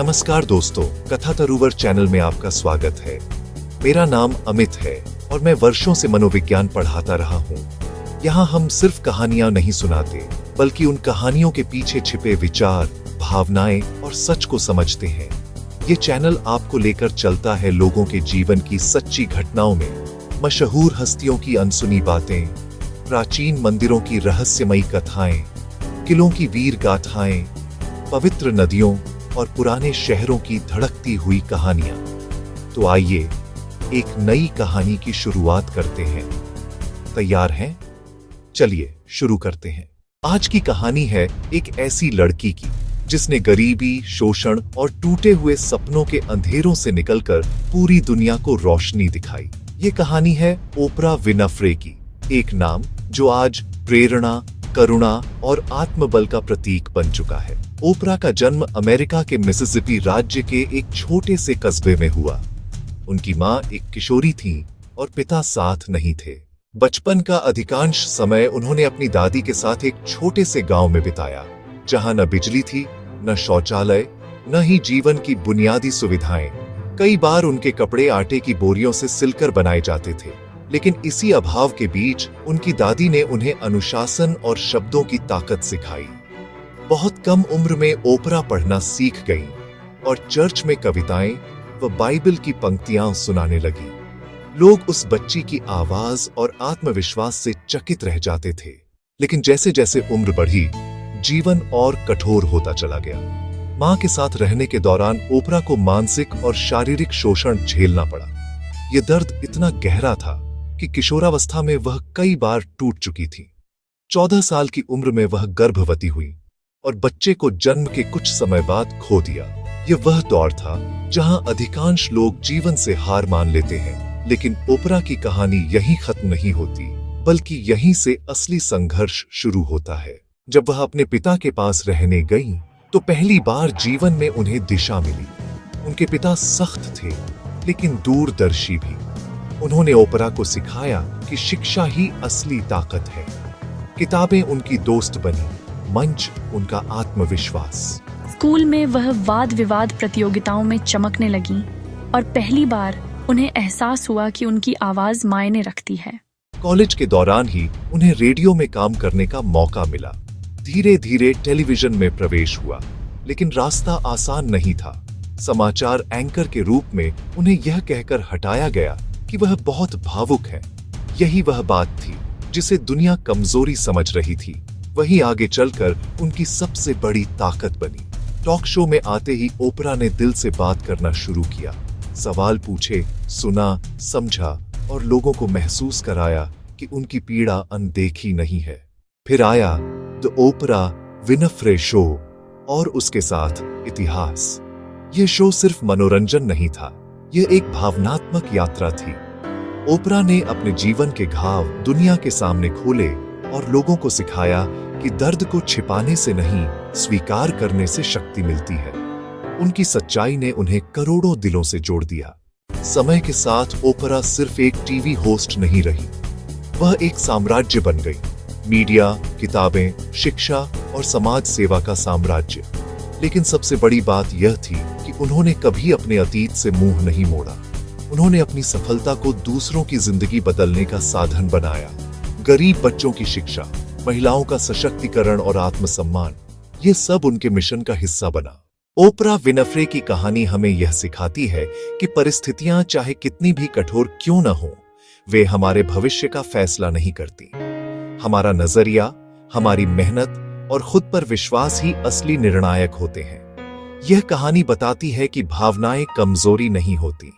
नमस्कार दोस्तों, कथा तरुवर चैनल में आपका स्वागत है। मेरा नाम अमित है और मैं वर्षों से मनोविज्ञान पढ़ाता रहा हूँ। यहाँ हम सिर्फ कहानियां नहीं सुनाते, बल्कि उन कहानियों के पीछे छिपे विचार, भावनाएं और सच को समझते हैं। ये चैनल आपको लेकर चलता है लोगों के जीवन की सच्ची घटनाओं में, मशहूर हस्तियों की अनसुनी बातें, प्राचीन मंदिरों की रहस्यमयी कथाएं, किलों की वीर गाथाएं, पवित्र नदियों और पुराने शहरों की धड़कती हुई कहानियां। तो आइए एक नई कहानी की शुरुआत करते हैं। तैयार हैं? चलिए शुरू करते हैं। आज की कहानी है एक ऐसी लड़की की जिसने गरीबी, शोषण और टूटे हुए सपनों के अंधेरों से निकलकर पूरी दुनिया को रोशनी दिखाई। ये कहानी है ओपरा विनफ्रे की, एक नाम जो आज प्रेरणा, करुणा और आत्मबल का प्रतीक बन चुका है। ओपरा का जन्म अमेरिका के मिसिसिपी राज्य के एक छोटे से कस्बे में हुआ। उनकी माँ एक किशोरी थी और पिता साथ नहीं थे। बचपन का अधिकांश समय उन्होंने अपनी दादी के साथ एक छोटे से गांव में बिताया, जहां न बिजली थी, न शौचालय, न ही जीवन की बुनियादी सुविधाएं। कई बार उनके कपड़े आटे की बोरियों से सिलकर बनाए जाते थे, लेकिन इसी अभाव के बीच उनकी दादी ने उन्हें अनुशासन और शब्दों की ताकत सिखाई। बहुत कम उम्र में ओपरा पढ़ना सीख गई और चर्च में कविताएं व बाइबल की पंक्तियां सुनाने लगी। लोग उस बच्ची की आवाज और आत्मविश्वास से चकित रह जाते थे। लेकिन जैसे जैसे उम्र बढ़ी, जीवन और कठोर होता चला गया। मां के साथ रहने के दौरान ओपरा को मानसिक और शारीरिक शोषण झेलना पड़ा। यह दर्द इतना गहरा था कि किशोरावस्था में वह कई बार टूट चुकी थी। 14 साल की उम्र में वह गर्भवती हुई और बच्चे को जन्म के कुछ समय बाद खो दिया। यह वह दौर था जहां अधिकांश लोग जीवन से हार मान लेते हैं, लेकिन ओपरा की कहानी यहीं खत्म नहीं होती, बल्कि यहीं से असली संघर्ष शुरू होता है। जब वह अपने पिता के पास रहने गई, तो पहली बार जीवन में उन्हें दिशा मिली। उनके पिता सख्त थे, लेकिन दूरदर्शी भी। उन्होंने ओपरा को सिखाया कि शिक्षा ही असली ताकत है। किताबें उनकी दोस्त बनी, मंच उनका आत्मविश्वास। स्कूल में वह वाद विवाद प्रतियोगिताओं में चमकने लगी और पहली बार उन्हें एहसास हुआ कि उनकी आवाज मायने रखती है। कॉलेज के दौरान ही उन्हें रेडियो में काम करने का मौका मिला। धीरे धीरे टेलीविजन में प्रवेश हुआ, लेकिन रास्ता आसान नहीं था। समाचार एंकर के रूप में उन्हें यह कहकर हटाया गया कि वह बहुत भावुक है। यही वह बात थी जिसे दुनिया कमजोरी समझ रही थी। वही आगे चलकर उनकी सबसे बड़ी ताकत बनी। टॉक शो में आते ही ओपरा ने दिल से बात करना शुरू किया। सवाल पूछे, सुना, समझा और लोगों को महसूस कराया कि उनकी पीड़ा अनदेखी नहीं है। फिर आया द ओपरा विनफ्रे शो और उसके साथ इतिहास। यह शो सिर्फ मनोरंजन नहीं था, यह एक भावनात्मक यात्रा थी। ओपरा ने अपने जीवन के घाव दुनिया के सामने खोले और लोगों को सिखाया कि दर्द को छिपाने से नहीं, स्वीकार करने से शक्ति मिलती है। उनकी सच्चाई ने उन्हें करोड़ों दिलों से जोड़ दिया। समय के साथ ओपरा सिर्फ एक टीवी होस्ट नहीं रही, वह एक साम्राज्य बन गई। मीडिया, किताबें, शिक्षा और समाज सेवा का साम्राज्य। लेकिन सबसे बड़ी बात यह थी कि उन्होंने कभी अपने अतीत से मुंह नहीं मोड़ा। उन्होंने अपनी सफलता को दूसरों की जिंदगी बदलने का साधन बनाया। गरीब बच्चों की शिक्षा, महिलाओं का सशक्तिकरण और आत्मसम्मान, ये सब उनके मिशन का हिस्सा बना। ओपरा विनफ्रे की कहानी हमें यह सिखाती है कि परिस्थितियां चाहे कितनी भी कठोर क्यों न हो, वे हमारे भविष्य का फैसला नहीं करती। हमारा नजरिया, हमारी मेहनत और खुद पर विश्वास ही असली निर्णायक होते हैं। यह कहानी बताती है कि भावनाएं कमजोरी नहीं होती,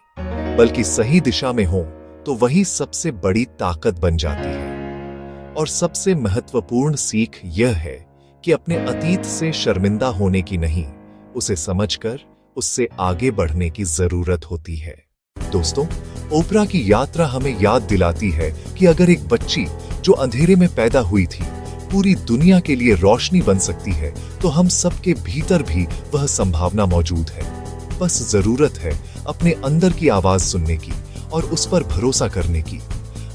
बल्कि सही दिशा में हो तो वही सबसे बड़ी ताकत बन जाती है। और सबसे महत्वपूर्ण सीख यह है कि अपने अतीत से शर्मिंदा होने की नहीं, उसे समझकर उससे आगे बढ़ने की जरूरत होती है। दोस्तों, ओपरा की यात्रा हमें याद दिलाती है कि अगर एक बच्ची जो अंधेरे में पैदा हुई थी पूरी दुनिया के लिए रोशनी बन सकती है, तो हम सबके भीतर भी वह संभावना मौजूद है। बस जरूरत है अपने अंदर की आवाज सुनने की और उस पर भरोसा करने की।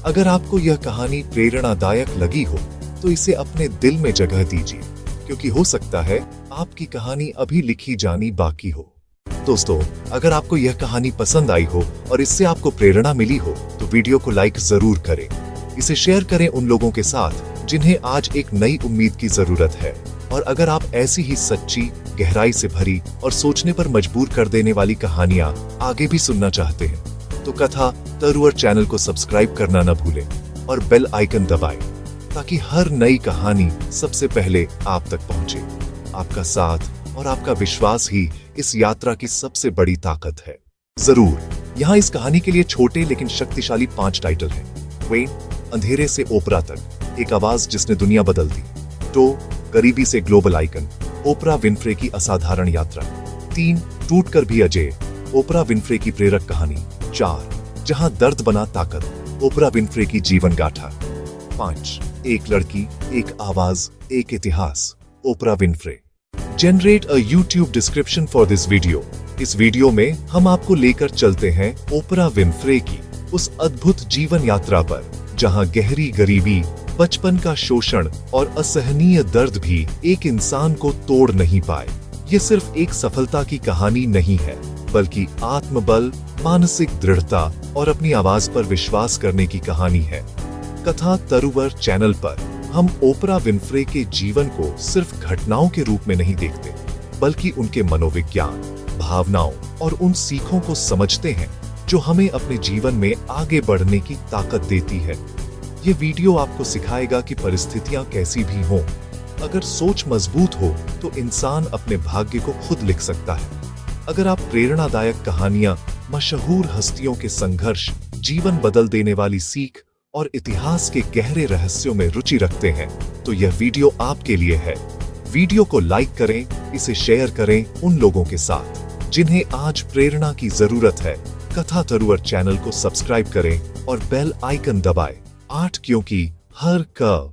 अगर आपको यह कहानी प्रेरणादायक लगी हो तो इसे अपने दिल में जगह दीजिए, क्योंकि हो सकता है आपकी कहानी अभी लिखी जानी बाकी हो। दोस्तों, अगर आपको यह कहानी पसंद आई हो और इससे आपको प्रेरणा मिली हो तो वीडियो को लाइक जरूर करें। इसे शेयर करें उन लोगों के साथ जिन्हें आज एक नई उम्मीद की जरूरत है। और अगर आप ऐसी ही सच्ची, गहराई से भरी और सोचने पर मजबूर कर देने वाली कहानियां आगे भी सुनना चाहते हैं तो कथा तरुवर चैनल को सब्सक्राइब करना न भूलें और बेल आइकन दबाएं ताकि हर नई कहानी सबसे पहले आप तक पहुंचे। आपका साथ और आपका विश्वास ही इस यात्रा की सबसे बड़ी ताकत है। जरूर, यहाँ इस कहानी के लिए छोटे लेकिन शक्तिशाली 5 टाइटल हैं। वेन, अंधेरे से ओपरा तक, एक आवाज जिसने दुनिया बदल दी। टो, गरीबी से ग्लोबल आइकन, ओपरा विनफ्रे की असाधारण यात्रा। 3, टूट कर भी अजय, ओपरा विनफ्रे की प्रेरक कहानी। 4, जहां दर्द बना ताकत, ओपरा विनफ्रे की जीवन गाथा। 5, एक लड़की, एक आवाज, एक इतिहास, Oprah Winfrey. Generate a YouTube description for this video. इस वीडियो में हम आपको लेकर चलते हैं ओपरा विनफ्रे की उस अद्भुत जीवन यात्रा पर जहां गहरी गरीबी, बचपन का शोषण और असहनीय दर्द भी एक इंसान को तोड़ नहीं पाए। ये सिर्फ एक सफलता की कहानी नहीं है, बल्कि आत्मबल, मानसिक दृढ़ता और अपनी आवाज पर विश्वास करने की कहानी है। कथा तरुवर चैनल पर हम ओपरा विनफ्रे के जीवन को सिर्फ घटनाओं के रूप में नहीं देखते, बल्कि उनके मनोविज्ञान, भावनाओं और उन सीखों को समझते हैं जो हमें अपने जीवन में आगे बढ़ने की ताकत देती है। ये वीडियो आपको सिखाएगा कि परिस्थितियां कैसी भी हों, अगर सोच मजबूत हो तो इंसान अपने भाग्य को खुद लिख सकता है। अगर आप प्रेरणादायक कहानियां, मशहूर हस्तियों के संघर्ष, जीवन बदल देने वाली सीख और इतिहास के गहरे रहस्यों में रुचि रखते हैं तो यह वीडियो आपके लिए है। वीडियो को लाइक करें, इसे शेयर करें उन लोगों के साथ जिन्हें आज प्रेरणा की जरूरत है। कथा तरुवर चैनल को सब्सक्राइब करें और बेल आइकन दबाएं। 8, क्योंकि हर क